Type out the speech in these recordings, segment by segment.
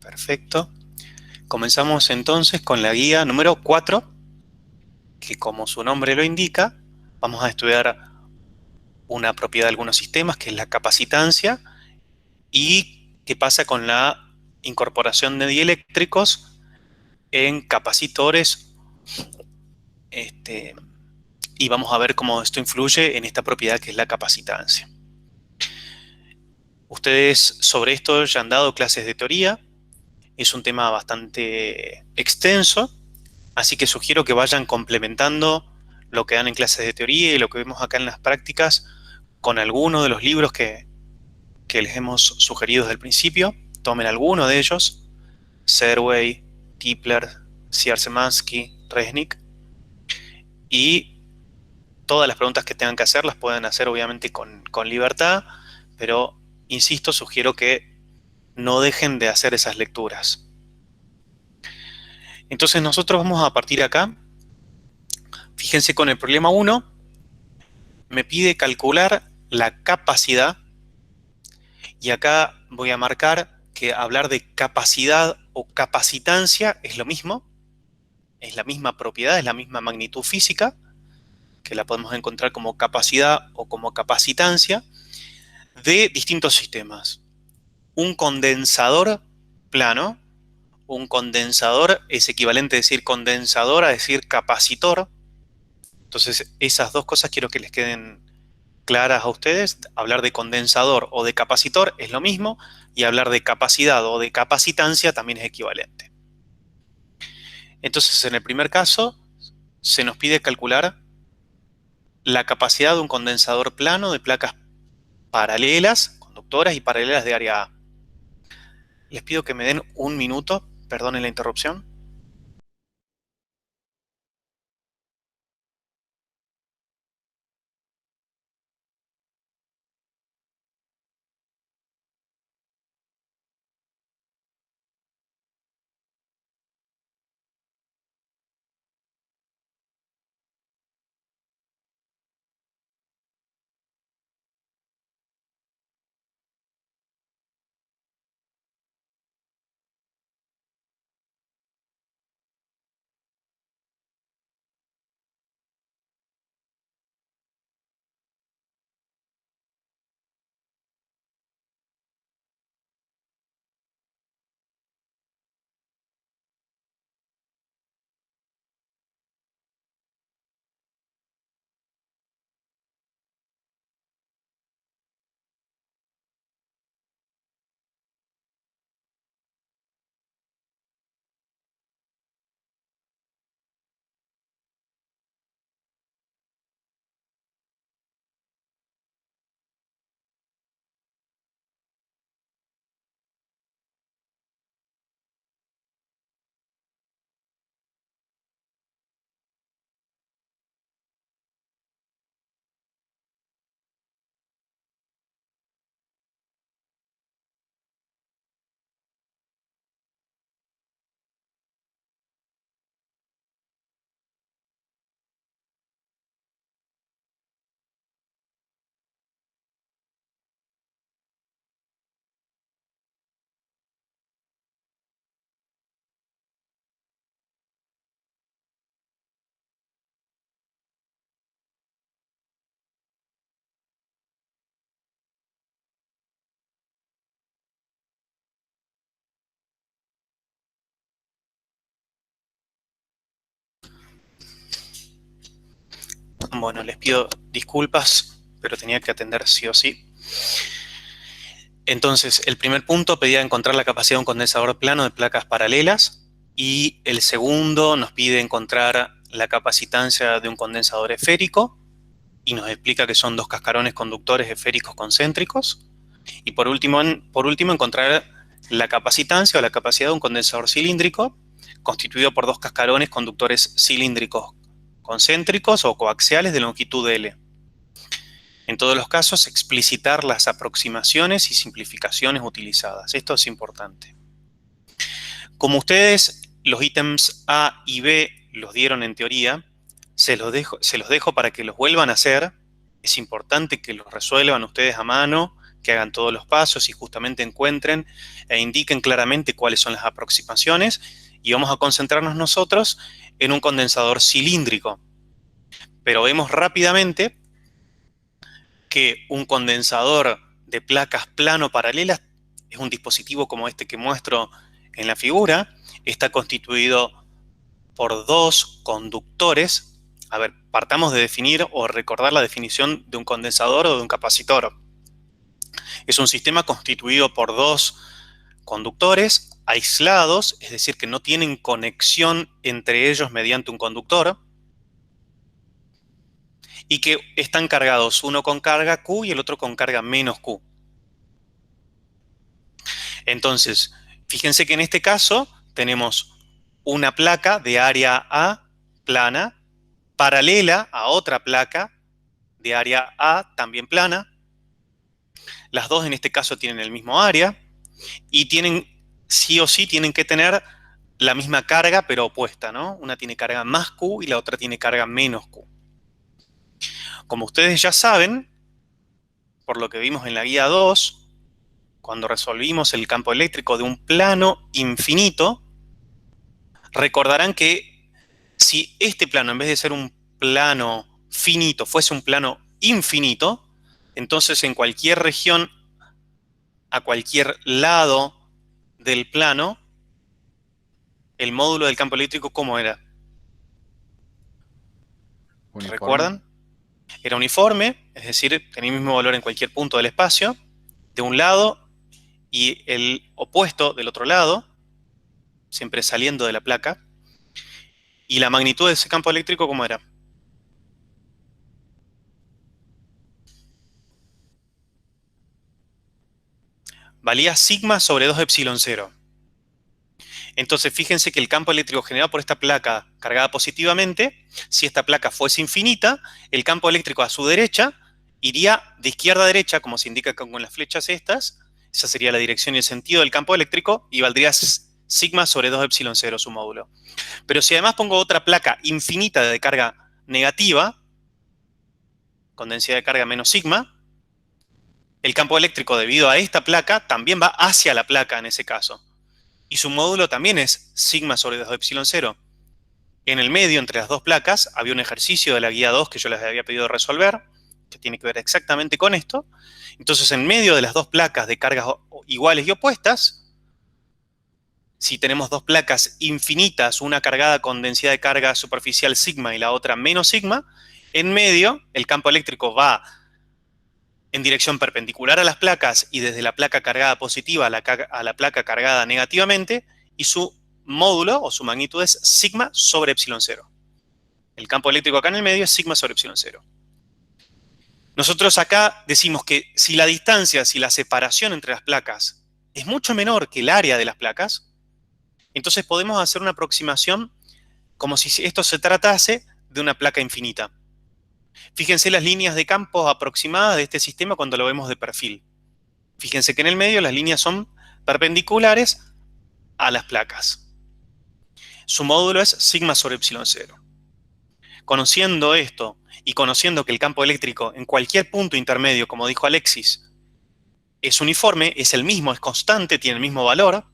Perfecto. Comenzamos entonces con la guía número 4, que como su nombre lo indica, vamos a estudiar una propiedad de algunos sistemas, que es la capacitancia, y qué pasa con la incorporación de dieléctricos en capacitores, y vamos a ver cómo esto influye en esta propiedad que es la capacitancia. Ustedes sobre esto ya han dado clases de teoría, es un tema bastante extenso, así que sugiero que vayan complementando lo que dan en clases de teoría y lo que vemos acá en las prácticas con alguno de los libros que les hemos sugerido desde el principio. Tomen alguno de ellos: Serway, Tipler, Csikszentmihalyi, Resnick, y todas las preguntas que tengan que hacer las pueden hacer obviamente con libertad, pero insisto, sugiero que no dejen de hacer esas lecturas. Entonces nosotros vamos a partir acá. Fíjense, con el problema 1 me pide calcular la capacidad, y acá voy a marcar que hablar de capacidad o capacitancia es lo mismo, es la misma propiedad, es la misma magnitud física, que la podemos encontrar como capacidad o como capacitancia, de distintos sistemas. Un condensador plano, un condensador es equivalente a decir condensador a decir capacitor. Entonces esas dos cosas quiero que les queden claras a ustedes. Hablar de condensador o de capacitor es lo mismo, y hablar de capacidad o de capacitancia también es equivalente. Entonces, en el primer caso, se nos pide calcular la capacidad de un condensador plano de placas paralelas, conductoras y paralelas de área A. Les pido que me den un minuto, perdonen la interrupción. Bueno, les pido disculpas, pero tenía que atender sí o sí. Entonces, el primer punto pedía encontrar la capacidad de un condensador plano de placas paralelas, y el segundo nos pide encontrar la capacitancia de un condensador esférico, y nos explica que son dos cascarones conductores esféricos concéntricos. Y por último, encontrar la capacitancia o la capacidad de un condensador cilíndrico constituido por dos cascarones conductores cilíndricos concéntricos o coaxiales de longitud L. En todos los casos, explicitar las aproximaciones y simplificaciones utilizadas. Esto es importante. Como ustedes los ítems A y B los dieron en teoría, se los dejo para que los vuelvan a hacer. Es importante que los resuelvan ustedes a mano, que hagan todos los pasos y justamente encuentren e indiquen claramente cuáles son las aproximaciones, y vamos a concentrarnos nosotros en un condensador cilíndrico. Pero vemos rápidamente que un condensador de placas plano paralelas es un dispositivo como este que muestro en la figura. Está constituido por dos conductores. A ver, partamos de definir o recordar la definición de un condensador o de un capacitor. Es un sistema constituido por dos conductores aislados, es decir, que no tienen conexión entre ellos mediante un conductor, y que están cargados uno con carga Q y el otro con carga menos Q. Entonces, fíjense que en este caso tenemos una placa de área A plana, paralela a otra placa de área A también plana. Las dos en este caso tienen el mismo área y tienen, sí o sí, tienen que tener la misma carga pero opuesta, ¿no? Una tiene carga más Q y la otra tiene carga menos Q. Como ustedes ya saben, por lo que vimos en la guía 2, cuando resolvimos el campo eléctrico de un plano infinito, recordarán que si este plano, en vez de ser un plano finito, fuese un plano infinito, entonces en cualquier región, a cualquier lado del plano, el módulo del campo eléctrico, ¿cómo era? Uniforme. ¿Recuerdan? Era uniforme, es decir, tenía el mismo valor en cualquier punto del espacio, de un lado, y el opuesto del otro lado, siempre saliendo de la placa. ¿Y la magnitud de ese campo eléctrico cómo era? Valía sigma sobre 2 epsilon 0. Entonces, fíjense que el campo eléctrico generado por esta placa cargada positivamente, si esta placa fuese infinita, el campo eléctrico a su derecha iría de izquierda a derecha, como se indica con las flechas estas. Esa sería la dirección y el sentido del campo eléctrico, y valdría sigma sobre 2 epsilon 0 su módulo. Pero si además pongo otra placa infinita de carga negativa, con densidad de carga menos sigma, el campo eléctrico debido a esta placa también va hacia la placa en ese caso. Y su módulo también es sigma sobre 2 epsilon 0. En el medio, entre las dos placas, había un ejercicio de la guía 2 que yo les había pedido resolver, que tiene que ver exactamente con esto. Entonces, en medio de las dos placas de cargas iguales y opuestas, si tenemos dos placas infinitas, una cargada con densidad de carga superficial sigma y la otra menos sigma, en medio el campo eléctrico va en dirección perpendicular a las placas y desde la placa cargada positiva a la placa cargada negativamente, y su módulo o su magnitud es sigma sobre epsilon 0. El campo eléctrico acá en el medio es sigma sobre epsilon 0. Nosotros acá decimos que si la distancia, si la separación entre las placas es mucho menor que el área de las placas, entonces podemos hacer una aproximación como si esto se tratase de una placa infinita. Fíjense las líneas de campo aproximadas de este sistema cuando lo vemos de perfil. Fíjense que en el medio las líneas son perpendiculares a las placas. Su módulo es sigma sobre epsilon 0. Conociendo esto y conociendo que el campo eléctrico en cualquier punto intermedio, como dijo Alexis, es uniforme, es el mismo, es constante, tiene el mismo valor,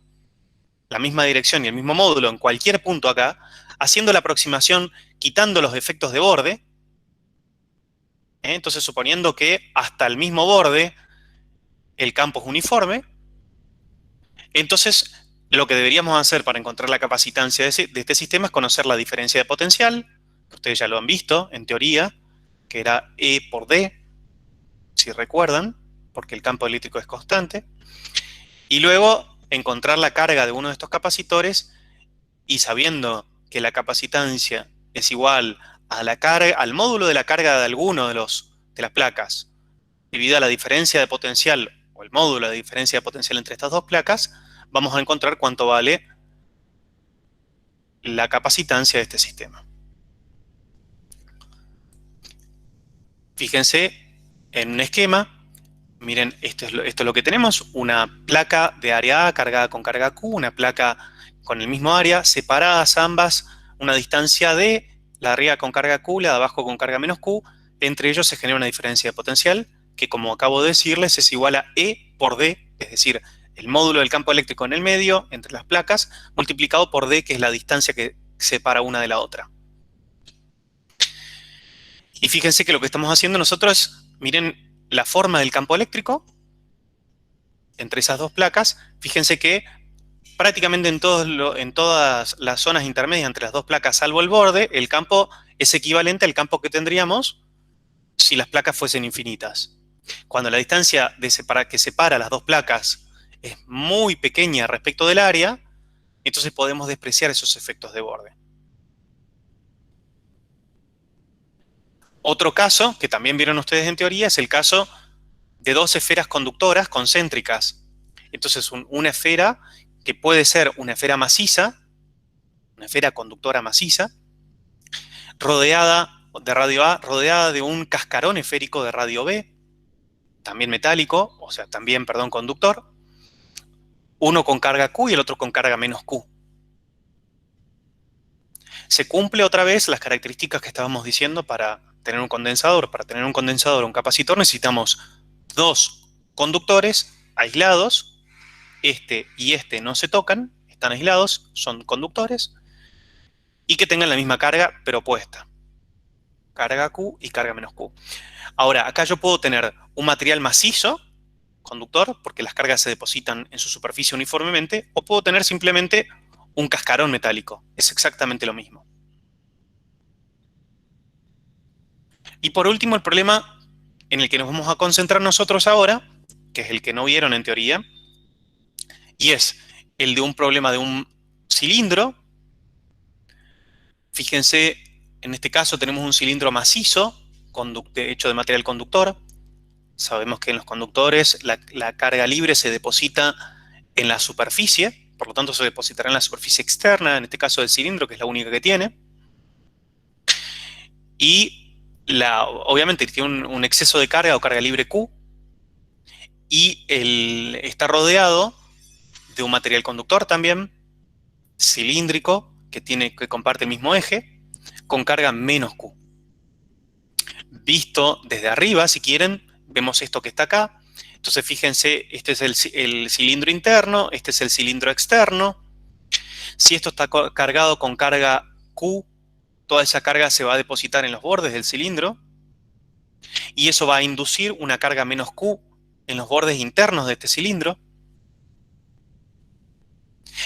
la misma dirección y el mismo módulo en cualquier punto acá, haciendo la aproximación quitando los efectos de borde, entonces suponiendo que hasta el mismo borde el campo es uniforme, entonces lo que deberíamos hacer para encontrar la capacitancia de este sistema es conocer la diferencia de potencial, que ustedes ya lo han visto en teoría, que era E por D, si recuerdan, porque el campo eléctrico es constante, y luego encontrar la carga de uno de estos capacitores, y sabiendo que la capacitancia es igual a la carga, al módulo de la carga de alguno de las placas, dividida la diferencia de potencial, o el módulo de diferencia de potencial entre estas dos placas, vamos a encontrar cuánto vale la capacitancia de este sistema. Fíjense en un esquema, miren, esto es lo que tenemos, una placa de área A cargada con carga Q, una placa con el mismo área, separadas ambas, una distancia D, la de arriba con carga Q, la de abajo con carga menos Q, entre ellos se genera una diferencia de potencial que como acabo de decirles es igual a E por D, es decir, el módulo del campo eléctrico en el medio, entre las placas, multiplicado por D, que es la distancia que separa una de la otra. Y fíjense que lo que estamos haciendo nosotros, miren la forma del campo eléctrico entre esas dos placas. Fíjense que prácticamente en todas las zonas intermedias entre las dos placas, salvo el borde, el campo es equivalente al campo que tendríamos si las placas fuesen infinitas. Cuando la distancia que separa las dos placas es muy pequeña respecto del área, entonces podemos despreciar esos efectos de borde. Otro caso, que también vieron ustedes en teoría, es el caso de dos esferas conductoras concéntricas. Entonces, una esfera que puede ser una esfera maciza, una esfera conductora maciza, rodeada de radio A, rodeada de un cascarón esférico de radio B, también metálico, o sea, también, perdón, conductor, uno con carga Q y el otro con carga menos Q. Se cumple otra vez las características que estábamos diciendo para tener un condensador. Para tener un condensador o un capacitor necesitamos dos conductores aislados. Este y este no se tocan, están aislados, son conductores, y que tengan la misma carga, pero opuesta. Carga Q y carga menos Q. Ahora, acá yo puedo tener un material macizo, conductor, porque las cargas se depositan en su superficie uniformemente, o puedo tener simplemente un cascarón metálico. Es exactamente lo mismo. Y por último, el problema en el que nos vamos a concentrar nosotros ahora, que es el que no vieron en teoría, y es el de un problema de un cilindro. Fíjense, en este caso tenemos un cilindro macizo, hecho de material conductor. Sabemos que en los conductores la carga libre se deposita en la superficie, por lo tanto se depositará en la superficie externa, en este caso del cilindro, que es la única que tiene. Y obviamente tiene un exceso de carga o carga libre Q, y está rodeado de un material conductor también, cilíndrico, que comparte el mismo eje, con carga menos Q. Visto desde arriba, si quieren, vemos esto que está acá. Entonces fíjense, este es el cilindro interno, este es el cilindro externo. Si esto está cargado con carga Q, toda esa carga se va a depositar en los bordes del cilindro, y eso va a inducir una carga menos Q en los bordes internos de este cilindro.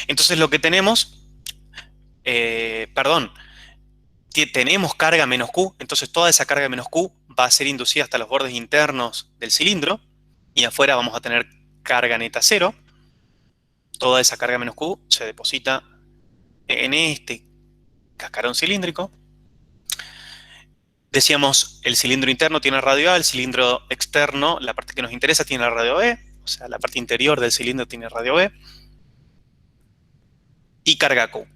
Entonces lo que tenemos, tenemos carga menos Q, entonces toda esa carga menos Q va a ser inducida hasta los bordes internos del cilindro, y afuera vamos a tener carga neta cero. Toda esa carga menos Q se deposita en este cascarón cilíndrico. Decíamos, el cilindro interno tiene radio A, el cilindro externo, la parte que nos interesa, tiene radio B, o sea, la parte interior del cilindro tiene radio B, y carga Q.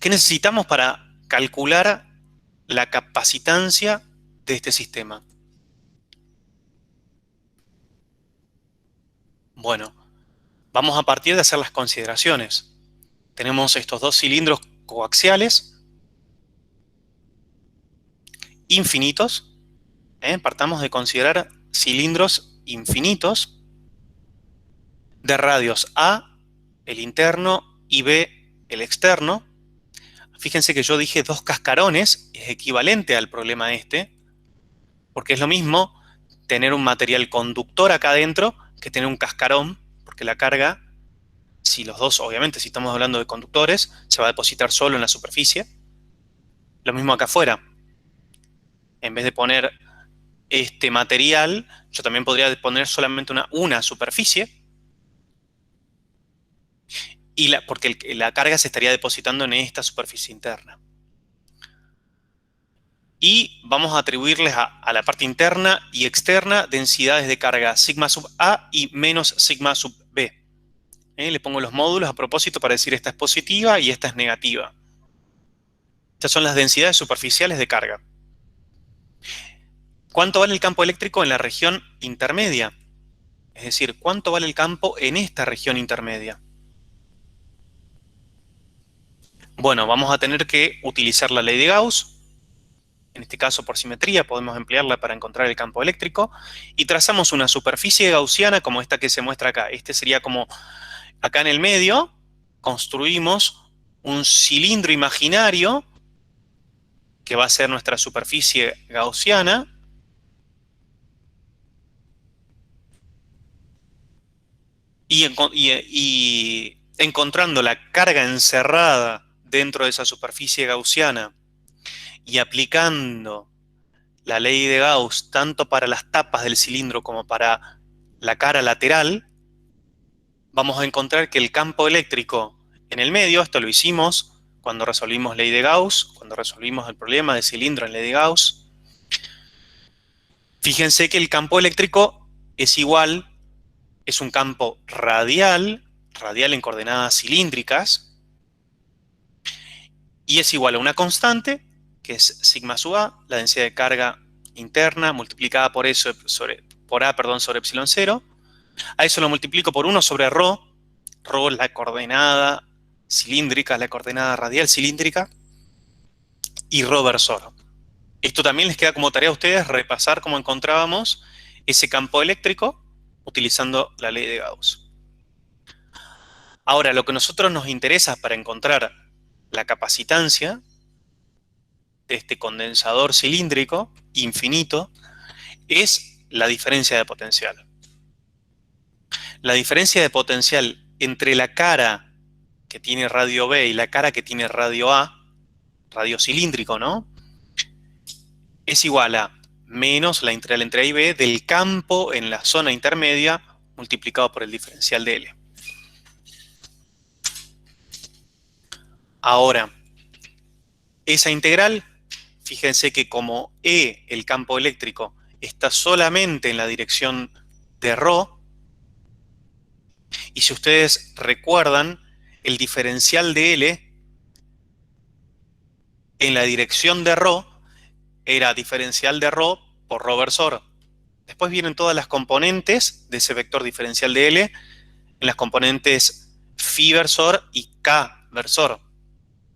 ¿Qué necesitamos para calcular la capacitancia de este sistema? Bueno, vamos a partir de hacer las consideraciones. Tenemos estos dos cilindros coaxiales infinitos. Partamos de considerar cilindros infinitos de radios A, el interno, y B, el externo. Fíjense que yo dije dos cascarones, es equivalente al problema este, porque es lo mismo tener un material conductor acá adentro que tener un cascarón, porque la carga, si los dos, obviamente, si estamos hablando de conductores, se va a depositar solo en la superficie. Lo mismo acá afuera. En vez de poner este material, yo también podría poner solamente una superficie, porque la carga se estaría depositando en esta superficie interna. Y vamos a atribuirles a la parte interna y externa densidades de carga sigma sub A y menos sigma sub B. Le pongo los módulos a propósito para decir esta es positiva y esta es negativa. Estas son las densidades superficiales de carga. ¿Cuánto vale el campo eléctrico en la región intermedia? Es decir, ¿cuánto vale el campo en esta región intermedia? Bueno, vamos a tener que utilizar la ley de Gauss. en este caso por simetría, podemos emplearla para encontrar el campo eléctrico, y trazamos una superficie gaussiana como esta que se muestra acá. Este sería como, acá en el medio, construimos un cilindro imaginario, que va a ser nuestra superficie gaussiana, y encontrando la carga encerrada dentro de esa superficie gaussiana y aplicando la ley de Gauss tanto para las tapas del cilindro como para la cara lateral, vamos a encontrar que el campo eléctrico en el medio, esto lo hicimos cuando resolvimos ley de Gauss, cuando resolvimos el problema del cilindro en ley de Gauss, fíjense que el campo eléctrico es igual, es un campo radial, radial en coordenadas cilíndricas, y es igual a una constante, que es sigma sub A, la densidad de carga interna, multiplicada por eso por A, perdón, sobre epsilon 0. A eso lo multiplico por 1 sobre ρ. Ρ es la coordenada cilíndrica, la coordenada radial cilíndrica, y ρ versor. Esto también les queda como tarea a ustedes repasar cómo encontrábamos ese campo eléctrico utilizando la ley de Gauss. Ahora, lo que a nosotros nos interesa para encontrar la capacitancia de este condensador cilíndrico infinito es la diferencia de potencial. La diferencia de potencial entre la cara que tiene radio B y la cara que tiene radio A, radio cilíndrico, ¿no? Es igual a menos la integral entre A y B del campo en la zona intermedia multiplicado por el diferencial de L. Ahora, esa integral, fíjense que como E, el campo eléctrico, está solamente en la dirección de ρ, y si ustedes recuerdan, el diferencial de L en la dirección de ρ era diferencial de ρ por ρ versor. Después vienen todas las componentes de ese vector diferencial de L, en las componentes phi versor y k versor.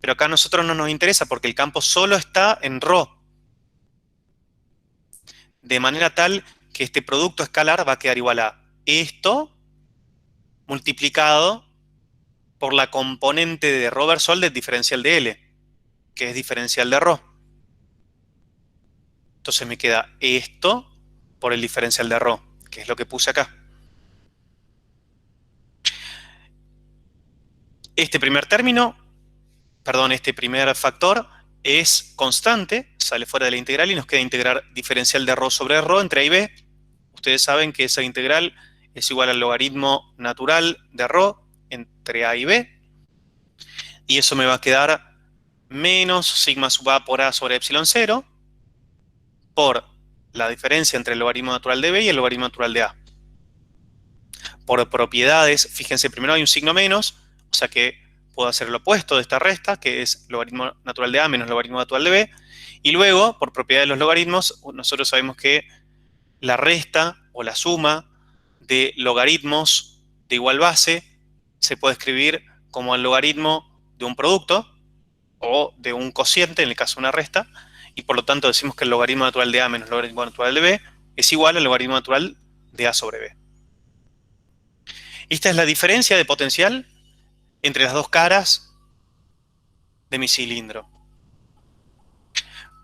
Pero acá a nosotros no nos interesa porque el campo solo está en ρ. De manera tal que este producto escalar va a quedar igual a esto multiplicado por la componente de ρ versor del diferencial de L, que es diferencial de ρ. Entonces me queda esto por el diferencial de ρ, que es lo que puse acá. Este primer término, perdón, este primer factor es constante, sale fuera de la integral y nos queda integrar diferencial de ρ sobre ρ entre A y B. Ustedes saben que esa integral es igual al logaritmo natural de ρ entre A y B. Y eso me va a quedar menos sigma sub A por A sobre epsilon 0 por la diferencia entre el logaritmo natural de B y el logaritmo natural de A. Por propiedades, fíjense, primero hay un signo menos, o sea que puedo hacer el opuesto de esta resta, que es logaritmo natural de A menos logaritmo natural de B. Y luego, por propiedad de los logaritmos, nosotros sabemos que la resta o la suma de logaritmos de igual base se puede escribir como el logaritmo de un producto o de un cociente, en el caso de una resta, y por lo tanto decimos que el logaritmo natural de A menos el logaritmo natural de B es igual al logaritmo natural de A sobre B. Esta es la diferencia de potencial entre las dos caras de mi cilindro.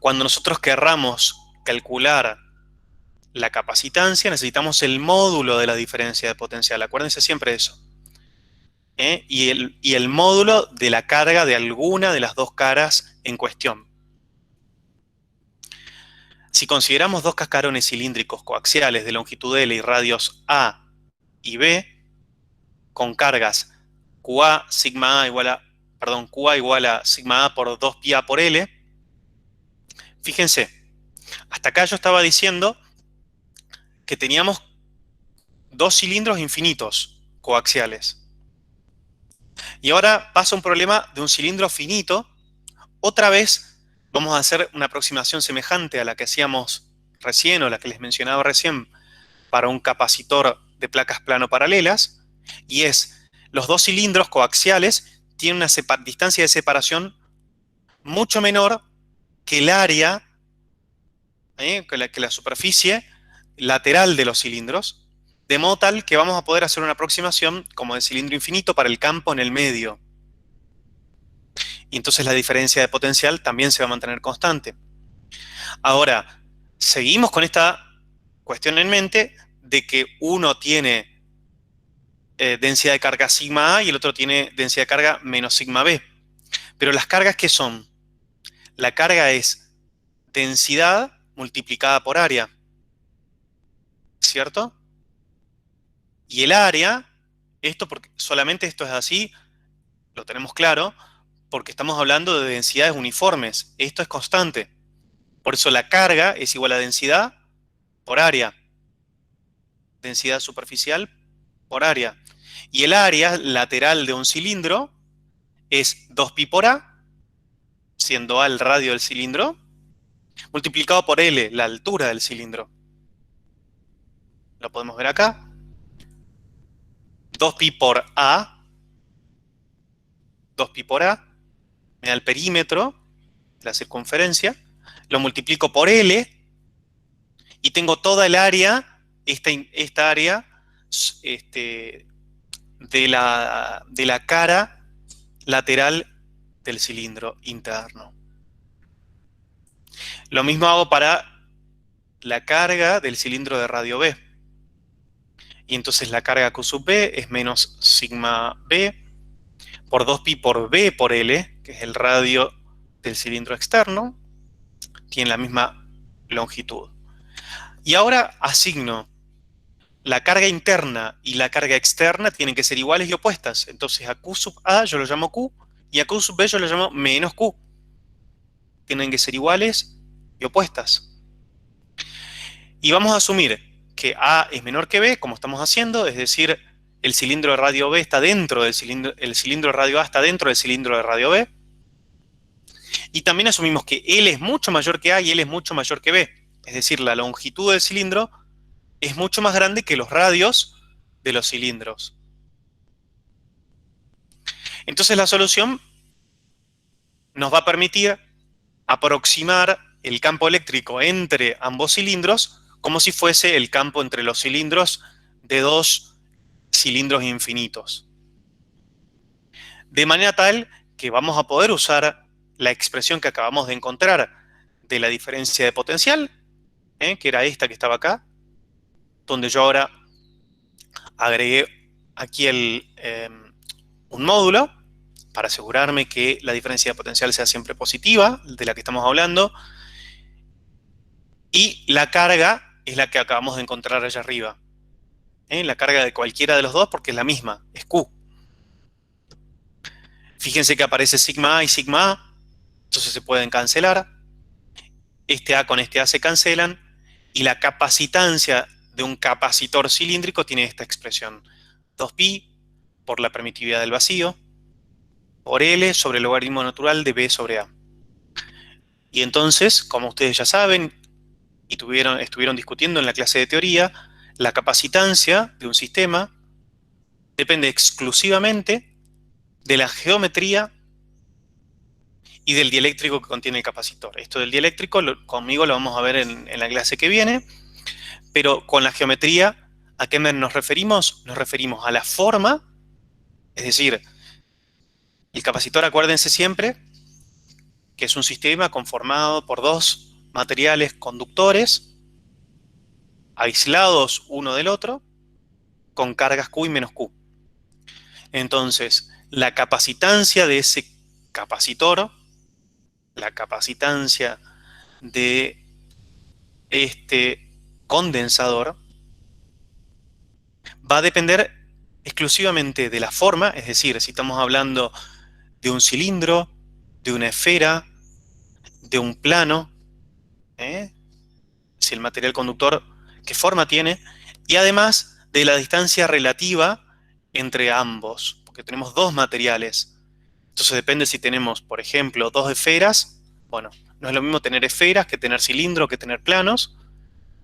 Cuando nosotros querramos calcular la capacitancia, necesitamos el módulo de la diferencia de potencial. Acuérdense siempre de eso. Y el módulo de la carga de alguna de las dos caras en cuestión. Si consideramos dos cascarones cilíndricos coaxiales de longitud L y radios A y B, con cargas QA sigma A igual a, perdón, QA igual a sigma A por 2 pi A por L, fíjense, hasta acá yo estaba diciendo que teníamos dos cilindros infinitos coaxiales. Y ahora pasa un problema de un cilindro finito. Otra vez vamos a hacer una aproximación semejante a la que hacíamos recién o la que les mencionaba recién para un capacitor de placas plano paralelas. Y es, los dos cilindros coaxiales tienen una distancia de separación mucho menor que el área que la superficie lateral de los cilindros, de modo tal que vamos a poder hacer una aproximación como de cilindro infinito para el campo en el medio. Y entonces la diferencia de potencial también se va a mantener constante. Ahora, seguimos con esta cuestión en mente de que uno tiene densidad de carga sigma A y el otro tiene densidad de carga menos sigma B. Pero las cargas, ¿qué son? La carga es densidad multiplicada por área, ¿cierto? Y el área, solamente esto es así, lo tenemos claro, porque estamos hablando de densidades uniformes. Esto es constante. Por eso la carga es igual a densidad por área. Densidad superficial por área. Y el área lateral de un cilindro es 2pi por A, siendo A el radio del cilindro, multiplicado por L, la altura del cilindro. Lo podemos ver acá. 2pi por A, 2pi por A, me da el perímetro, la circunferencia, lo multiplico por L y tengo toda el área, esta área de la cara lateral del cilindro interno. Lo mismo hago para la carga del cilindro de radio B. Y entonces la carga Q sub B es menos sigma B por 2pi por B por L, que es el radio del cilindro externo. Tiene la misma longitud. Y ahora asigno la carga interna y la carga externa tienen que ser iguales y opuestas. Entonces a Q sub A yo lo llamo Q y a Q sub B yo lo llamo menos Q. Tienen que ser iguales y opuestas. Y vamos a asumir que A es menor que B, como estamos haciendo, es decir, el cilindro de radio B está dentro del cilindro, el cilindro de radio A está dentro del cilindro de radio B. Y también asumimos que L es mucho mayor que A y L es mucho mayor que B. Es decir, la longitud del cilindro es mucho más grande que los radios de los cilindros. Entonces la solución nos va a permitir aproximar el campo eléctrico entre ambos cilindros como si fuese el campo entre los cilindros de dos cilindros infinitos. De manera tal que vamos a poder usar la expresión que acabamos de encontrar de la diferencia de potencial, que era esta que estaba acá, donde yo ahora agregué aquí un módulo para asegurarme que la diferencia de potencial sea siempre positiva, de la que estamos hablando, y la carga es la que acabamos de encontrar allá arriba. La carga de cualquiera de los dos porque es la misma, es Q. Fíjense que aparece sigma A y sigma A, entonces se pueden cancelar. Este A con este A se cancelan y la capacitancia de un capacitor cilíndrico tiene esta expresión. 2pi por la permitividad del vacío por L sobre el logaritmo natural de B sobre A. Y entonces, como ustedes ya saben y estuvieron discutiendo en la clase de teoría, la capacitancia de un sistema depende exclusivamente de la geometría y del dieléctrico que contiene el capacitor. Esto del dieléctrico conmigo lo vamos a ver en la clase que viene, pero con la geometría, ¿a qué nos referimos? Nos referimos a la forma, es decir, el capacitor, acuérdense siempre, que es un sistema conformado por dos materiales conductores, aislados uno del otro, con cargas Q y menos Q. Entonces, la capacitancia de ese capacitor, la capacitancia de este condensador, va a depender exclusivamente de la forma, es decir, si estamos hablando de un cilindro, de una esfera, de un plano, si el material conductor, qué forma tiene, y además de la distancia relativa entre ambos, porque tenemos dos materiales. Entonces depende si tenemos, por ejemplo, dos esferas. Bueno, no es lo mismo tener esferas que tener cilindros, que tener planos,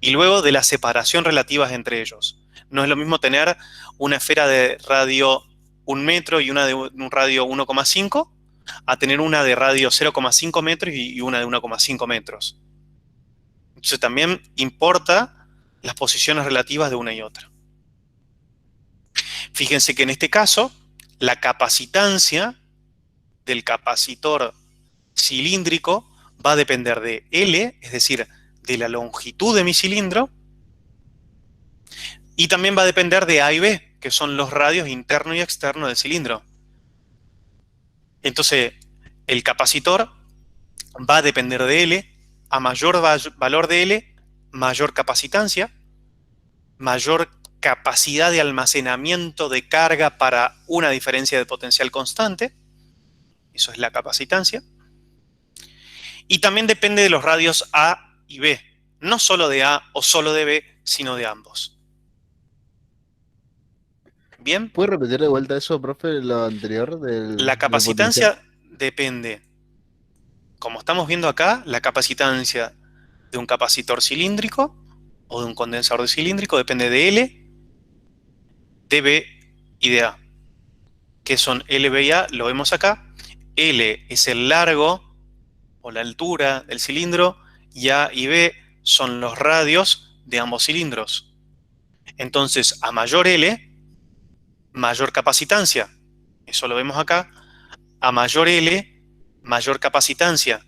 y luego de la separación relativas entre ellos. No es lo mismo tener una esfera de radio 1 metro y una de un radio 1,5 a tener una de radio 0,5 metros y una de 1,5 metros. Entonces también importa las posiciones relativas de una y otra. Fíjense que en este caso, la capacitancia del capacitor cilíndrico va a depender de L, es decir, de la longitud de mi cilindro, y también va a depender de A y B, que son los radios interno y externo del cilindro. Entonces, el capacitor va a depender de L, a mayor valor de L, mayor capacitancia, mayor capacidad de almacenamiento de carga para una diferencia de potencial constante, eso es la capacitancia, y también depende de los radios A y B, no solo de A o solo de B, sino de ambos. Bien, ¿Puedes repetir de vuelta eso, profe, lo anterior la del potencial? capacitancia depende, como estamos viendo acá, la capacitancia de un capacitor cilíndrico o de un condensador cilíndrico depende de L, de B y de A. ¿Qué son L, B y A? Lo vemos acá. L es el largo o la altura del cilindro y A y B son los radios de ambos cilindros. Entonces, a mayor L, mayor capacitancia. Eso lo vemos acá. A mayor L, mayor capacitancia.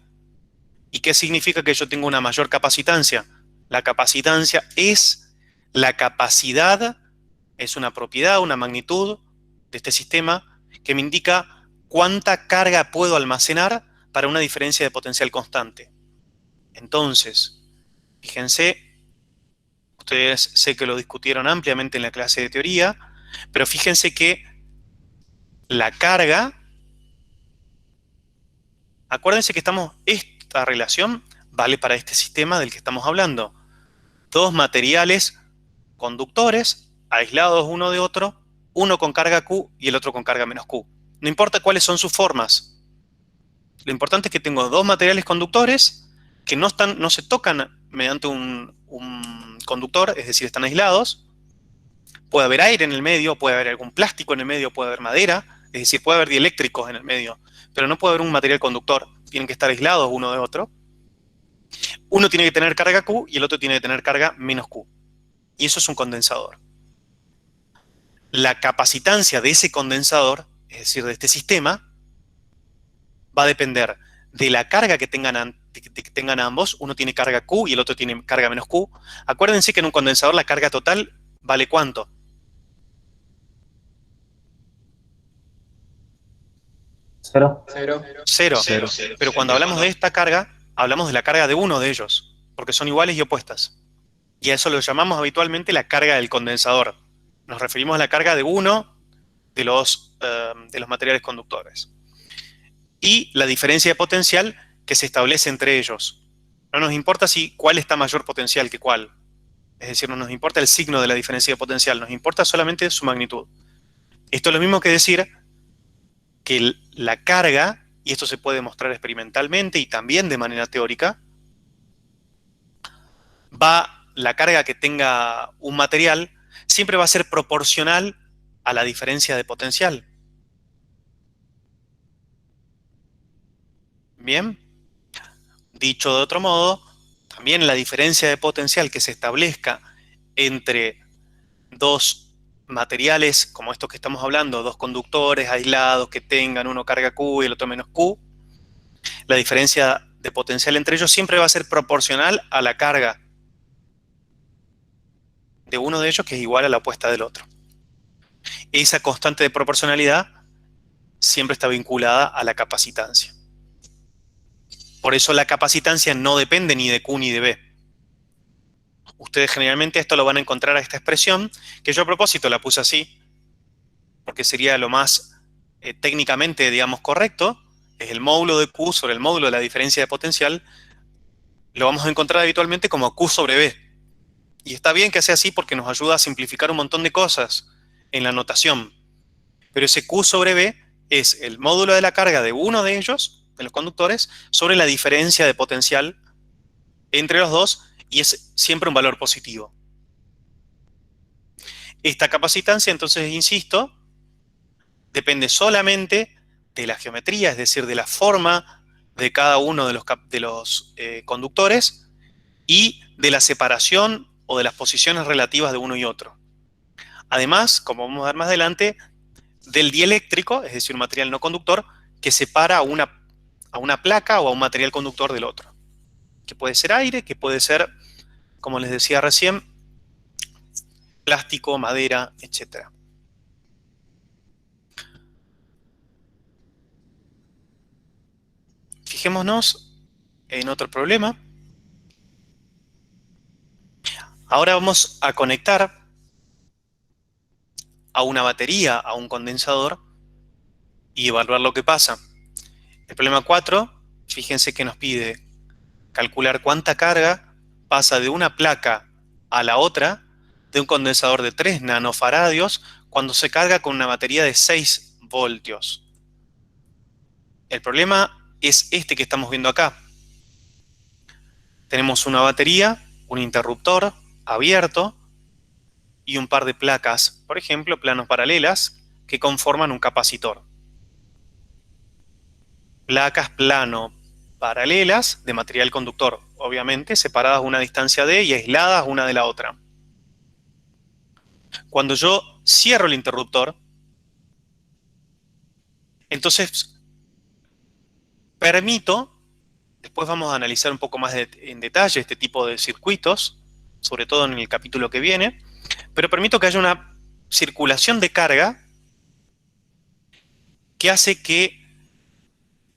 ¿Y qué significa que yo tengo una mayor capacitancia? La capacitancia es la capacidad, es una propiedad, una magnitud de este sistema que me indica cuánta carga puedo almacenar para una diferencia de potencial constante. Entonces, fíjense, ustedes sé que lo discutieron ampliamente en la clase de teoría, pero fíjense que la carga, acuérdense que esta relación vale para este sistema del que estamos hablando. Dos materiales conductores aislados uno de otro, uno con carga Q y el otro con carga menos Q. No importa cuáles son sus formas. Lo importante es que tengo dos materiales conductores que no se tocan mediante un conductor, es decir, están aislados. Puede haber aire en el medio, puede haber algún plástico en el medio, puede haber madera, es decir, puede haber dieléctricos en el medio, pero no puede haber un material conductor. Tienen que estar aislados uno de otro. Uno tiene que tener carga Q y el otro tiene que tener carga menos Q. Y eso es un condensador. La capacitancia de ese condensador, es decir, de este sistema, va a depender de la carga que tengan ambos. Uno tiene carga Q y el otro tiene carga menos Q. Acuérdense que en un condensador la carga total vale ¿cuánto? Cero. Cero. Cero. Pero cuando hablamos de esta carga, hablamos de la carga de uno de ellos, porque son iguales y opuestas. Y a eso lo llamamos habitualmente la carga del condensador. Nos referimos a la carga de uno de los materiales conductores. Y la diferencia de potencial que se establece entre ellos. No nos importa cuál está mayor potencial que cuál. Es decir, no nos importa el signo de la diferencia de potencial, nos importa solamente su magnitud. Esto es lo mismo que decir que la carga, y esto se puede demostrar experimentalmente y también de manera teórica, la carga que tenga un material siempre va a ser proporcional a la diferencia de potencial. Bien, dicho de otro modo, también la diferencia de potencial que se establezca entre dos materiales, como estos que estamos hablando, dos conductores aislados que tengan uno carga Q y el otro menos Q, la diferencia de potencial entre ellos siempre va a ser proporcional a la carga de uno de ellos, que es igual a la opuesta del otro. Esa constante de proporcionalidad siempre está vinculada a la capacitancia. Por eso la capacitancia no depende ni de Q ni de B. Ustedes generalmente esto lo van a encontrar a esta expresión, que yo a propósito la puse así, porque sería lo más técnicamente, digamos, correcto. Es el módulo de Q sobre el módulo de la diferencia de potencial. Lo vamos a encontrar habitualmente como Q sobre B. Y está bien que sea así porque nos ayuda a simplificar un montón de cosas en la notación. Pero ese Q sobre B es el módulo de la carga de uno de ellos, de los conductores, sobre la diferencia de potencial entre los dos, y es siempre un valor positivo. Esta capacitancia, entonces, insisto, depende solamente de la geometría, es decir, de la forma de cada uno de los conductores, y de la separación o de las posiciones relativas de uno y otro. Además, como vamos a ver más adelante, del dieléctrico, es decir, un material no conductor, que separa a una placa o a un material conductor del otro. Que puede ser aire, que puede ser, como les decía recién, plástico, madera, etc. Fijémonos en otro problema. Ahora vamos a conectar a una batería, a un condensador, y evaluar lo que pasa. El problema 4, fíjense que nos pide calcular cuánta carga pasa de una placa a la otra de un condensador de 3 nanofaradios cuando se carga con una batería de 6 voltios. El problema es este que estamos viendo acá. Tenemos una batería, un interruptor abierto y un par de placas, por ejemplo, planos paralelas, que conforman un capacitor. Placas plano paralelas de material conductor, obviamente separadas a una distancia d y aisladas una de la otra. Cuando yo cierro el interruptor, entonces permito, después vamos a analizar un poco más en detalle este tipo de circuitos, sobre todo en el capítulo que viene, pero permito que haya una circulación de carga que hace que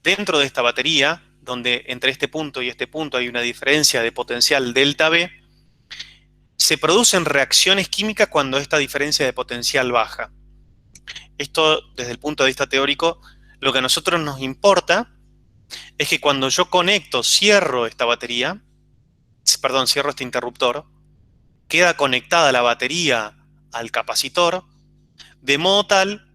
dentro de esta batería, donde entre este punto y este punto hay una diferencia de potencial delta V, se producen reacciones químicas cuando esta diferencia de potencial baja. Esto, desde el punto de vista teórico, lo que a nosotros nos importa es que cuando yo conecto, cierro esta batería, perdón, cierro este interruptor, queda conectada la batería al capacitor, de modo tal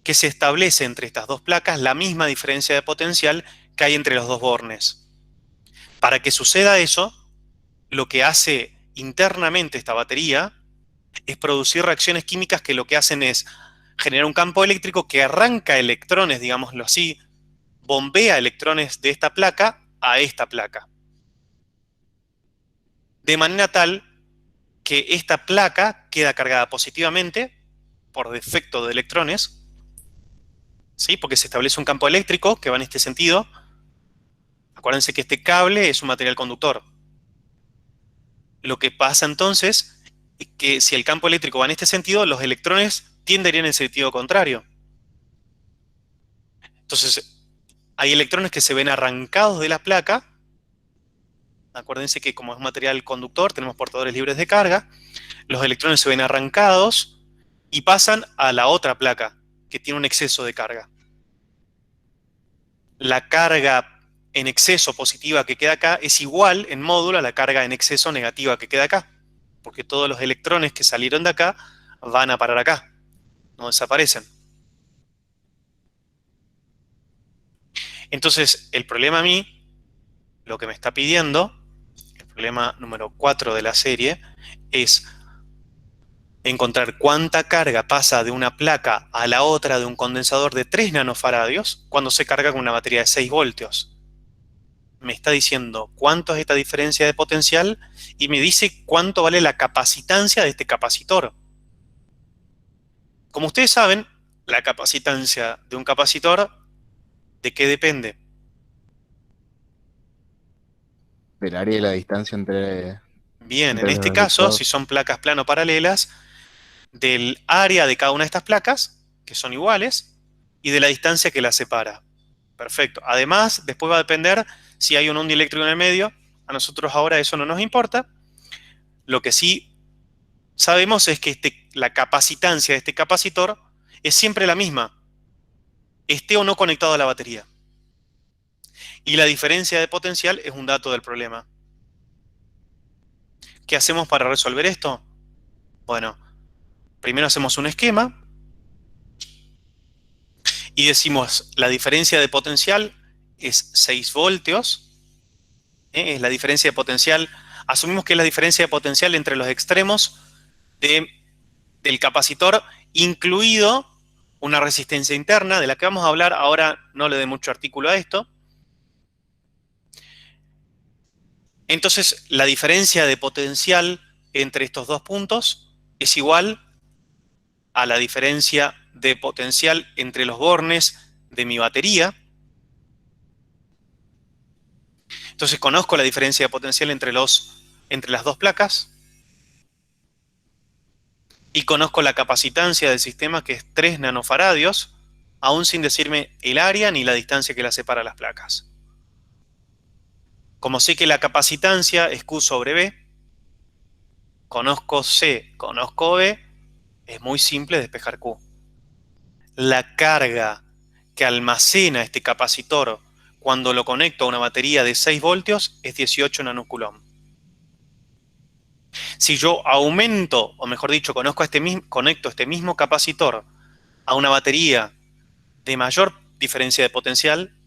que se establece entre estas dos placas la misma diferencia de potencial que hay entre los dos bornes. Para que suceda eso, lo que hace internamente esta batería es producir reacciones químicas que lo que hacen es generar un campo eléctrico que arranca electrones, digámoslo así, bombea electrones de esta placa a esta placa. De manera tal que esta placa queda cargada positivamente por defecto de electrones, ¿sí? Porque se establece un campo eléctrico que va en este sentido. Acuérdense que este cable es un material conductor. Lo que pasa entonces es que si el campo eléctrico va en este sentido, los electrones tienderían en el sentido contrario. Entonces, hay electrones que se ven arrancados de la placa. Acuérdense que como es un material conductor, tenemos portadores libres de carga. Los electrones se ven arrancados y pasan a la otra placa, que tiene un exceso de carga. La carga en exceso positiva que queda acá es igual en módulo a la carga en exceso negativa que queda acá, porque todos los electrones que salieron de acá van a parar acá, no desaparecen. Entonces, el problema a mí, lo que me está pidiendo, el problema número 4 de la serie, es encontrar cuánta carga pasa de una placa a la otra de un condensador de 3 nanofaradios cuando se carga con una batería de 6 voltios. Me está diciendo cuánto es esta diferencia de potencial y me dice cuánto vale la capacitancia de este capacitor. Como ustedes saben, la capacitancia de un capacitor, ¿de qué depende? Del área y la distancia Bien, en entre este los caso, si electrodos. son placas plano paralelas, del área de cada una de estas placas, que son iguales, y de la distancia que las separa. Perfecto. Además, después va a depender si hay un onda eléctrico en el medio. A nosotros ahora eso no nos importa. Lo que sí sabemos es que la capacitancia de este capacitor es siempre la misma, esté o no conectado a la batería. Y la diferencia de potencial es un dato del problema. ¿Qué hacemos para resolver esto? Bueno, primero hacemos un esquema y decimos la diferencia de potencial es 6 voltios. Es la diferencia de potencial. Asumimos que es la diferencia de potencial entre los extremos del capacitor, incluido una resistencia interna, de la que vamos a hablar. Ahora no le dé mucho artículo a esto. Entonces, la diferencia de potencial entre estos dos puntos es igual a la diferencia de potencial entre los bornes de mi batería. Entonces, conozco la diferencia de potencial entre las dos placas y conozco la capacitancia del sistema, que es 3 nanofaradios, aún sin decirme el área ni la distancia que la separa las placas. Como sé que la capacitancia es Q sobre B, conozco C, conozco B, es muy simple despejar Q. La carga que almacena este capacitor cuando lo conecto a una batería de 6 voltios es 18 nanocoulomb. Si yo aumento, o mejor dicho, conecto este mismo capacitor a una batería de mayor diferencia de potencial,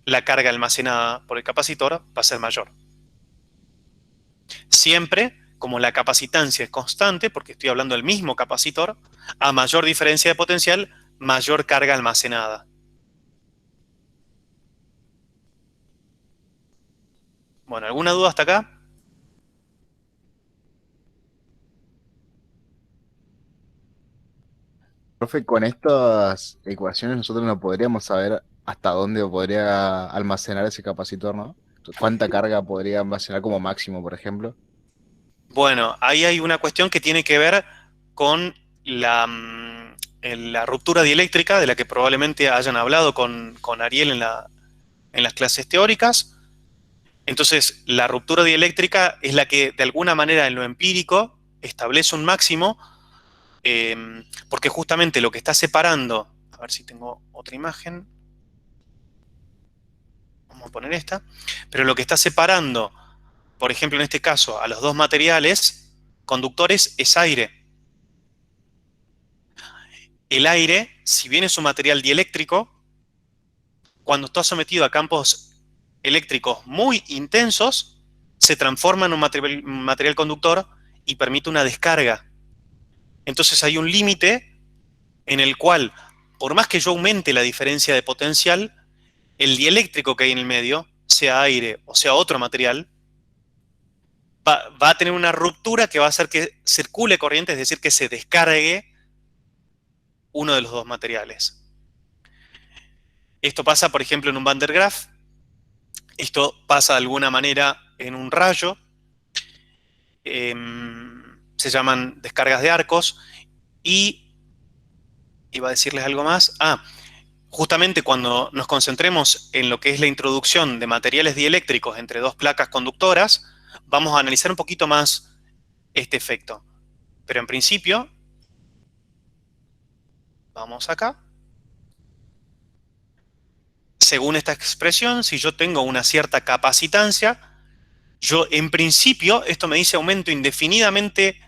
la carga almacenada por el capacitor va a ser mayor. Siempre, como la capacitancia es constante, porque estoy hablando del mismo capacitor, a mayor diferencia de potencial, mayor carga almacenada. Bueno, ¿alguna duda hasta acá? Profe, con estas ecuaciones nosotros no podríamos saber hasta dónde podría almacenar ese capacitor, ¿no? ¿Cuánta carga podría almacenar como máximo, por ejemplo? Bueno, ahí hay una cuestión que tiene que ver con la ruptura dieléctrica, de la que probablemente hayan hablado con Ariel en las clases teóricas. Entonces, la ruptura dieléctrica es la que, de alguna manera, en lo empírico, establece un máximo, porque justamente lo que está separando, a ver si tengo otra imagen, vamos a poner esta, pero lo que está separando, por ejemplo, en este caso, a los dos materiales conductores es aire. El aire, si bien es un material dieléctrico, cuando está sometido a campos eléctricos muy intensos, se transforma en un material conductor y permite una descarga. Entonces hay un límite en el cual, por más que yo aumente la diferencia de potencial, el dieléctrico que hay en el medio, sea aire o sea otro material, va a tener una ruptura que va a hacer que circule corriente, es decir, que se descargue uno de los dos materiales. Esto pasa, por ejemplo, en un Van der Graaf. Esto pasa de alguna manera en un rayo. Se llaman descargas de arcos. Y iba a decirles algo más. Justamente cuando nos concentremos en lo que es la introducción de materiales dieléctricos entre dos placas conductoras, vamos a analizar un poquito más este efecto. Pero en principio, vamos acá. Según esta expresión, si yo tengo una cierta capacitancia, yo en principio, esto me dice aumento indefinidamente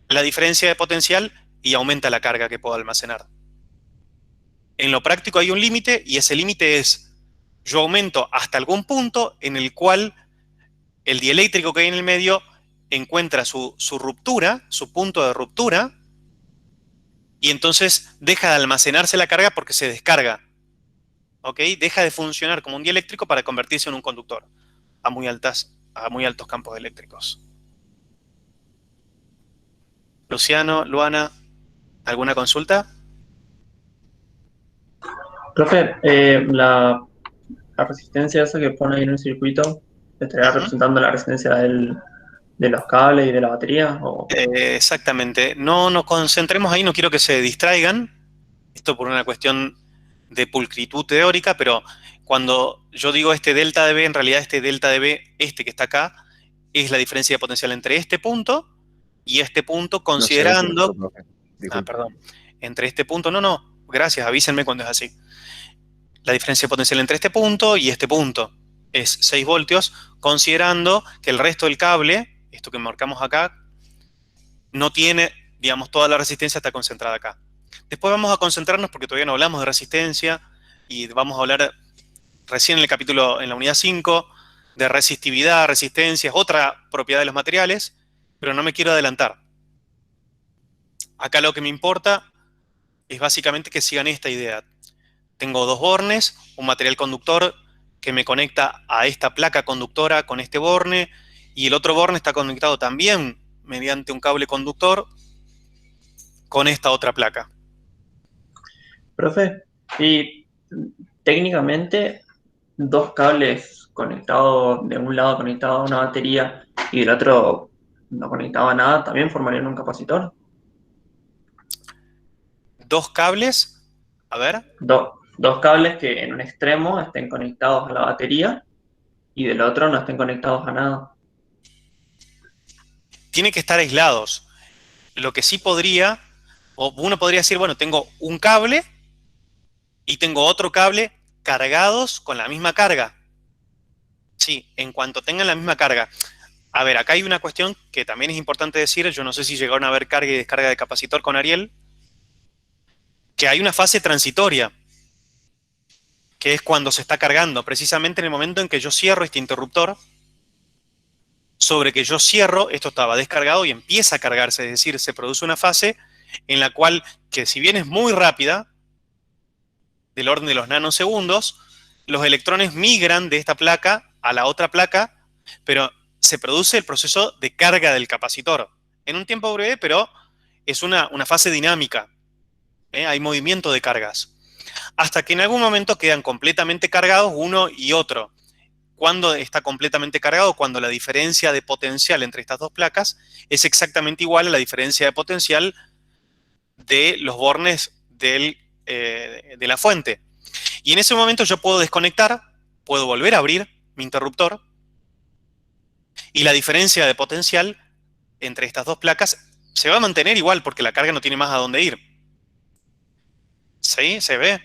la diferencia de potencial y aumenta la carga que puedo almacenar. En lo práctico hay un límite y ese límite es, yo aumento hasta algún punto en el cual el dieléctrico que hay en el medio encuentra su ruptura, su punto de ruptura, y entonces deja de almacenarse la carga porque se descarga. ¿Ok? Deja de funcionar como un dieléctrico para convertirse en un conductor a muy altos campos eléctricos. Luciano, Luana, ¿alguna consulta? Profe, la resistencia esa que pone ahí en el circuito, ¿estaría representando la resistencia de los cables y de la batería? Exactamente. No nos concentremos ahí, no quiero que se distraigan. Esto por una cuestión de pulcritud teórica, pero cuando yo digo este delta de B, en realidad este delta de B, este que está acá, es la diferencia de potencial entre este punto y este punto, No se ve considerando... claro, profe. Disculpe. perdón. Entre este punto, no, gracias, avísenme cuando es así. La diferencia de potencial entre este punto y este punto es 6 voltios, considerando que el resto del cable, esto que marcamos acá, no tiene, digamos, toda la resistencia está concentrada acá. Después vamos a concentrarnos, porque todavía no hablamos de resistencia, y vamos a hablar recién en el capítulo, en la unidad 5, de resistividad, resistencia, otra propiedad de los materiales, pero no me quiero adelantar. Acá lo que me importa es básicamente que sigan esta idea. Tengo dos bornes, un material conductor que me conecta a esta placa conductora con este borne, y el otro borne está conectado también mediante un cable conductor con esta otra placa. Profe, y técnicamente dos cables conectados, de un lado conectado a una batería y del otro no conectado a nada, ¿también formarían un capacitor? Dos cables, a ver, Dos cables que en un extremo estén conectados a la batería y del otro no estén conectados a nada. tiene que estar aislados. Lo que sí podría, o uno podría decir, bueno, tengo un cable y tengo otro cable cargados con la misma carga. Sí, en cuanto tengan la misma carga. A ver, acá hay una cuestión que también es importante decir, yo no sé si llegaron a ver carga y descarga de capacitor con Ariel, que hay una fase transitoria, que es cuando se está cargando, precisamente en el momento en que yo cierro este interruptor. Sobre que yo cierro, esto estaba descargado y empieza a cargarse, es decir, se produce una fase en la cual, que si bien es muy rápida, del orden de los nanosegundos, los electrones migran de esta placa a la otra placa, pero se produce el proceso de carga del capacitor. En un tiempo breve, pero es una fase dinámica. Hay movimiento de cargas. Hasta que en algún momento quedan completamente cargados uno y otro. ¿Cuándo está completamente cargado? Cuando la diferencia de potencial entre estas dos placas es exactamente igual a la diferencia de potencial de los bornes de la fuente. Y en ese momento yo puedo desconectar, puedo volver a abrir mi interruptor y la diferencia de potencial entre estas dos placas se va a mantener igual porque la carga no tiene más a dónde ir. ¿Sí? ¿Se ve?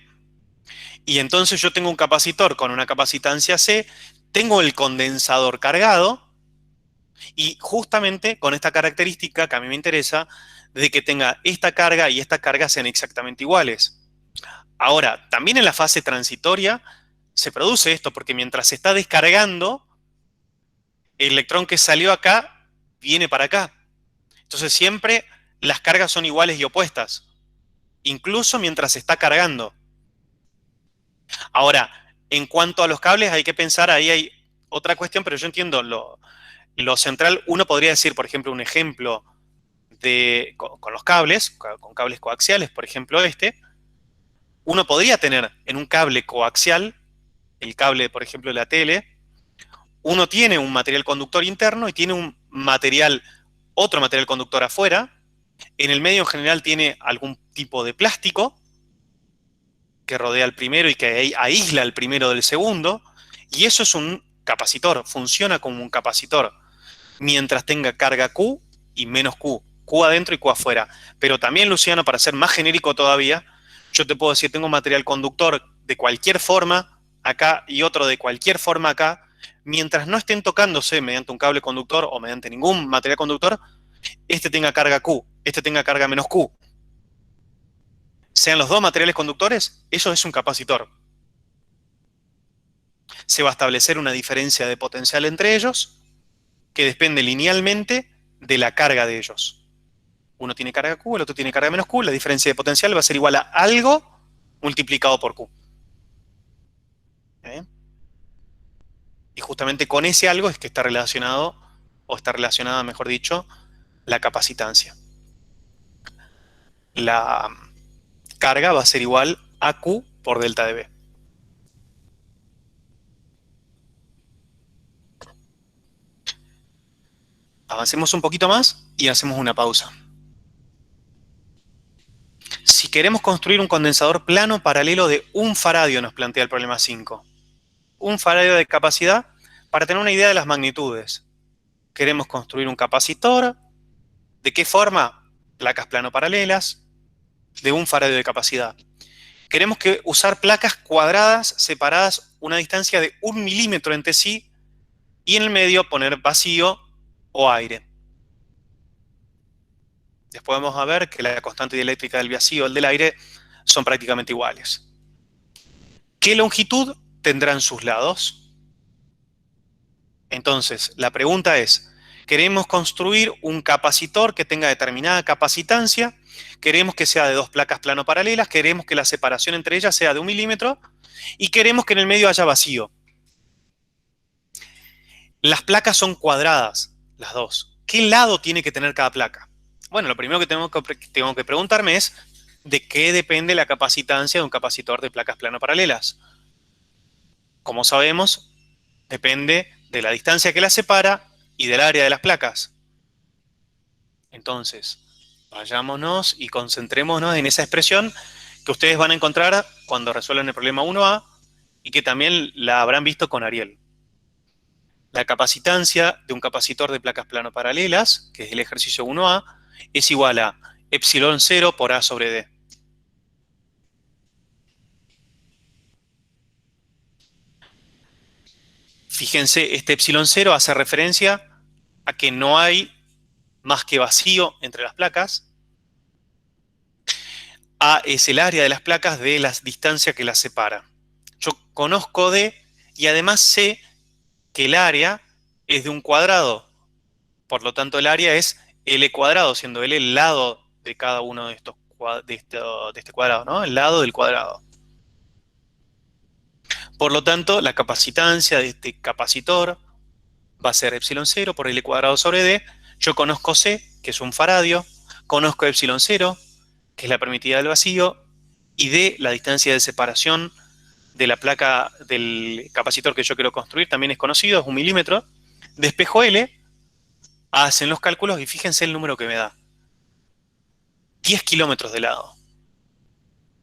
Y entonces yo tengo un capacitor con una capacitancia C, tengo el condensador cargado y justamente con esta característica que a mí me interesa, de que tenga esta carga y esta carga sean exactamente iguales. Ahora, también en la fase transitoria se produce esto, porque mientras se está descargando, el electrón que salió acá viene para acá. Entonces siempre las cargas son iguales y opuestas, incluso mientras se está cargando. Ahora, en cuanto a los cables, hay que pensar, ahí hay otra cuestión, pero yo entiendo lo central. Uno podría decir, por ejemplo, un ejemplo con los cables, con cables coaxiales, por ejemplo uno podría tener en un cable coaxial, el cable, por ejemplo, de la tele, uno tiene un material conductor interno y tiene otro material conductor afuera. En el medio en general tiene algún tipo de plástico que rodea al primero y que aísla al primero del segundo, y eso es un capacitor, funciona como un capacitor, mientras tenga carga Q y menos Q, Q adentro y Q afuera. Pero también, Luciano, para ser más genérico todavía, yo te puedo decir, tengo un material conductor de cualquier forma acá y otro de cualquier forma acá, mientras no estén tocándose mediante un cable conductor o mediante ningún material conductor, este tenga carga Q, este tenga carga menos Q. Sean los dos materiales conductores, eso es un capacitor. Se va a establecer una diferencia de potencial entre ellos que depende linealmente de la carga de ellos. Uno tiene carga Q, el otro tiene carga menos Q, la diferencia de potencial va a ser igual a algo multiplicado por Q. Y justamente con ese algo es que está relacionado, o está relacionada, mejor dicho, la capacitancia. La carga va a ser igual a Q por delta de B. Avancemos un poquito más y hacemos una pausa. Si queremos construir un condensador plano paralelo de 1 faradio, nos plantea el problema 5. 1 faradio de capacidad, para tener una idea de las magnitudes. Queremos construir un capacitor. ¿De qué forma? Placas plano paralelas de 1 faradio de capacidad. Queremos usar placas cuadradas separadas una distancia de 1 milímetro entre sí y en el medio poner vacío o aire. Después vamos a ver que la constante dieléctrica del vacío y el del aire son prácticamente iguales. ¿Qué longitud tendrán sus lados? Entonces, la pregunta es, queremos construir un capacitor que tenga determinada capacitancia, queremos que sea de 2 placas plano paralelas, queremos que la separación entre ellas sea de 1 milímetro y queremos que en el medio haya vacío. Las placas son cuadradas, las dos. ¿Qué lado tiene que tener cada placa? Bueno, lo primero que tengo que preguntarme es de qué depende la capacitancia de un capacitor de placas plano paralelas. Como sabemos, depende de la distancia que las separa y del área de las placas. Entonces, vayámonos y concentrémonos en esa expresión que ustedes van a encontrar cuando resuelvan el problema 1A y que también la habrán visto con Ariel. La capacitancia de un capacitor de placas plano paralelas, que es el ejercicio 1A, es igual a epsilon 0 por A sobre D. Fíjense, este epsilon 0 hace referencia a que no hay más que vacío entre las placas. A es el área de las placas de la distancia que las separa. Yo conozco D y además sé que el área es de un cuadrado. Por lo tanto, el área es L cuadrado, siendo L el lado de cada uno de estos de este cuadrado, ¿no? El lado del cuadrado. Por lo tanto, la capacitancia de este capacitor va a ser epsilon 0 por L cuadrado sobre D. Yo conozco C, que es un faradio. Conozco epsilon 0, que es la permitida del vacío. Y D, la distancia de separación de la placa del capacitor que yo quiero construir, también es conocido, es 1 milímetro. Despejo L, hacen los cálculos y fíjense el número que me da. 10 kilómetros de lado.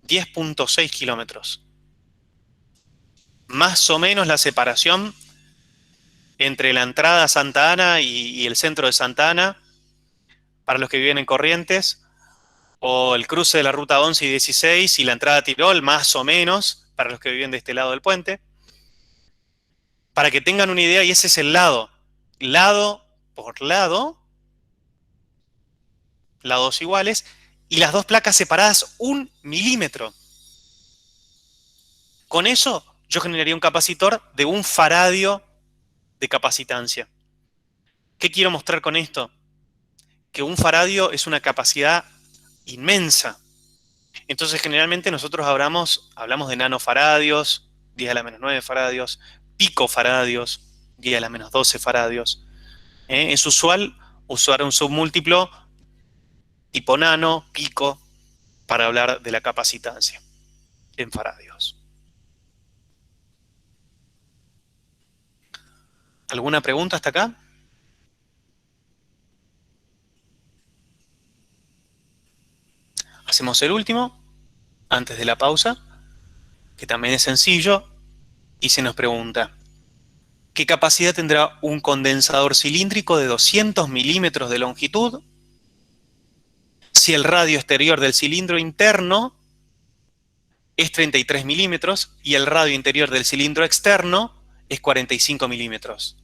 10.6 kilómetros. Más o menos la separación entre la entrada a Santa Ana y el centro de Santa Ana, para los que viven en Corrientes, o el cruce de la ruta 11 y 16 y la entrada a Tirol, más o menos, para los que viven de este lado del puente. Para que tengan una idea, y ese es el lado. Lado por lado, lados iguales, y las dos placas separadas 1 milímetro. Con eso yo generaría un capacitor de 1 faradio de capacitancia. ¿Qué quiero mostrar con esto? Que 1 faradio es una capacidad inmensa. Entonces generalmente nosotros hablamos de nanofaradios, 10 a la menos 9 faradios, picofaradios, 10 a la menos 12 faradios. Es usual usar un submúltiplo tipo nano, pico, para hablar de la capacitancia en faradios. ¿Alguna pregunta hasta acá? Hacemos el último, antes de la pausa, que también es sencillo, y se nos pregunta, ¿qué capacidad tendrá un condensador cilíndrico de 200 milímetros de longitud si el radio exterior del cilindro interno es 33 milímetros y el radio interior del cilindro externo es 45 milímetros?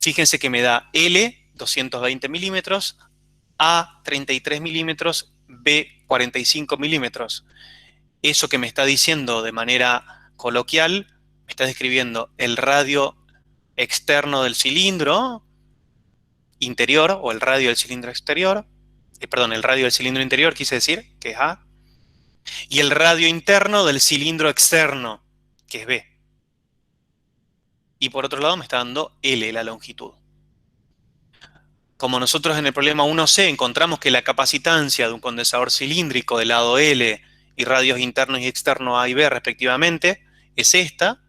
Fíjense que me da L, 220 milímetros, A, 33 milímetros, B, 45 milímetros. Eso que me está diciendo de manera coloquial, me está describiendo el radio externo del cilindro interior, o el radio del cilindro exterior, perdón, el radio del cilindro interior, quise decir, que es A, y el radio interno del cilindro externo, que es B. Y por otro lado me está dando L, la longitud. Como nosotros en el problema 1C encontramos que la capacitancia de un condensador cilíndrico del lado L y radios internos y externos A y B respectivamente es esta,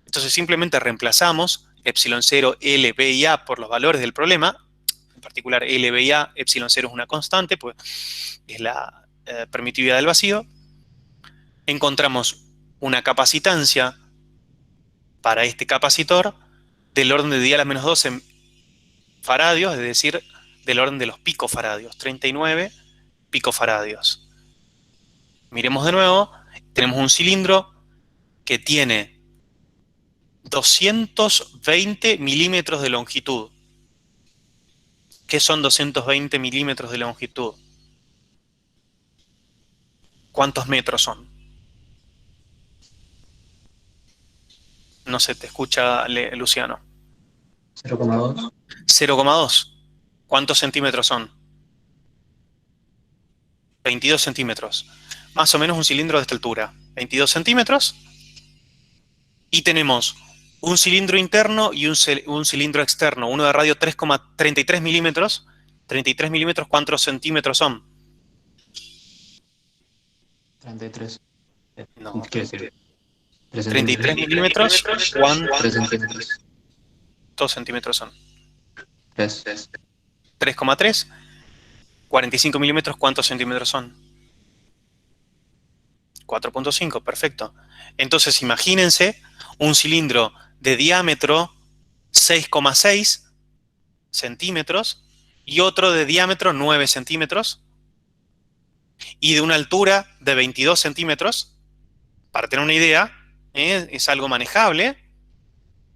entonces simplemente reemplazamos epsilon 0, L, B y A por los valores del problema. En particular L, B y A, epsilon 0 es una constante, pues es la permitividad del vacío. Encontramos una capacitancia para este capacitor del orden de 10 a la menos 12 faradios, es decir, del orden de los picofaradios, 39 picofaradios. Miremos de nuevo, tenemos un cilindro que tiene 220 milímetros de longitud. ¿Qué son 220 milímetros de longitud? ¿Cuántos metros son? No se te escucha, Luciano. 0,2. 0,2. ¿Cuántos centímetros son? 22 centímetros. Más o menos un cilindro de esta altura. 22 centímetros. Y tenemos un cilindro interno y un cilindro externo, uno de radio 3,33 milímetros. 33 milímetros, ¿cuántos centímetros son? 33. No, Quiero decir, 3 33 centímetros. milímetros, 3 centímetros. ¿cuántos centímetros son? 3. 3,3. 45 milímetros, ¿cuántos centímetros son? 4,5, perfecto. Entonces, imagínense un cilindro de diámetro 6,6 centímetros y otro de diámetro 9 centímetros y de una altura de 22 centímetros. Para tener una idea, es algo manejable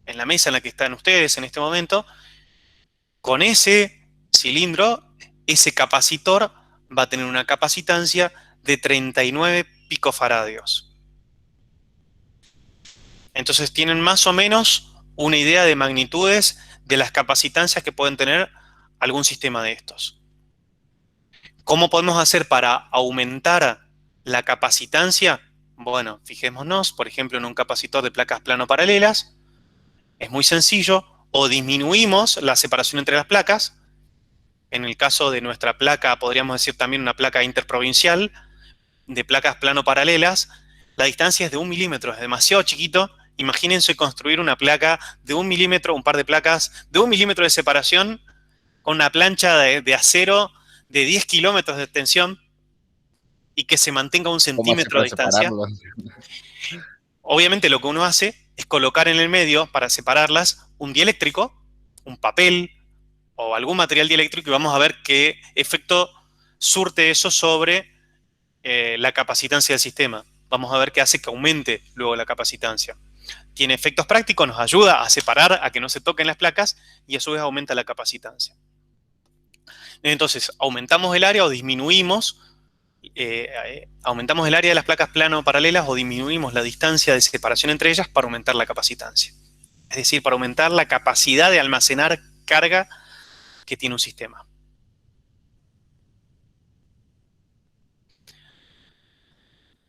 en la mesa en la que están ustedes en este momento. Con ese cilindro, ese capacitor va a tener una capacitancia de 39 picofaradios. Entonces tienen más o menos una idea de magnitudes de las capacitancias que pueden tener algún sistema de estos. ¿Cómo podemos hacer para aumentar la capacitancia? Bueno, fijémonos, por ejemplo, en un capacitor de placas plano paralelas. Es muy sencillo. O disminuimos la separación entre las placas. En el caso de nuestra placa, podríamos decir también una placa interprovincial de placas plano paralelas, la distancia es de 1 milímetro, es demasiado chiquito. Imagínense construir una placa de 1 milímetro, un par de placas de 1 milímetro de separación con una plancha de acero de 10 kilómetros de extensión y que se mantenga 1 ¿Cómo hace centímetro de para distancia. separarlos? Obviamente lo que uno hace es colocar en el medio, para separarlas, un dieléctrico, un papel o algún material dieléctrico, y vamos a ver qué efecto surte eso sobre la capacitancia del sistema. Vamos a ver qué hace que aumente luego la capacitancia. Tiene efectos prácticos, nos ayuda a separar, a que no se toquen las placas, y a su vez aumenta la capacitancia. Entonces, aumentamos el área o disminuimos, aumentamos el área de las placas plano paralelas o disminuimos la distancia de separación entre ellas para aumentar la capacitancia. Es decir, para aumentar la capacidad de almacenar carga que tiene un sistema.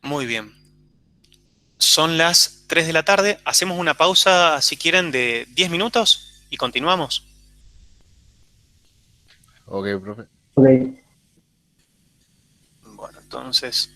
Muy bien. Son las 3 de la tarde. Hacemos una pausa, si quieren, de 10 minutos y continuamos. Ok, profe. Ok. Bueno, entonces